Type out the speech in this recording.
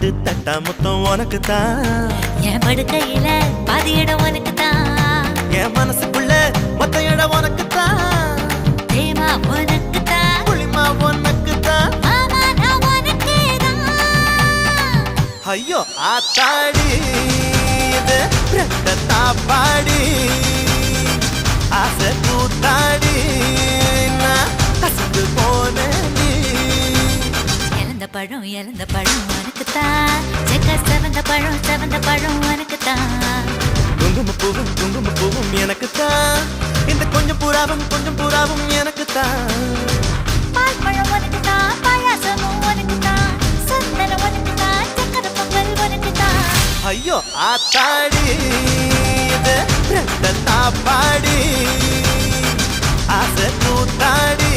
எட்டு தட்டா முத்தம் உனக்கு தான் என் படுக்கையில பாதி இடம் உனக்கு தான் என் மனசுக்குள்ள மொத்த இடம் உனக்கு தான் தேமா உனக்கு தான் புளிமா உனக்கு தான் மாமா நான் உனக்கே தான் ஐயோ ஆத்தாடி இது ரெட்ட தாப்பாடி ஆசை கூத்தாடி நான் அசந்து போனேன் இழந்த பழம் உனக்கு தான் செக்க செவந்த பழம் உனக்கு தான் குங்கும பூவும் எனக்கு தான் இந்த கொஞ்சம் புறாவும் எனக்கு தான் பால் பழம் உனக்கு தான் பாயாசமும் உனக்கு தான் சந்தனம் உனக்கு தான் சக்கரை பொங்கல் உனக்கு தான் ஐயோ ஆத்தாடி இது ரெட்ட தாப்பாடி ஆசை கூத்தாடி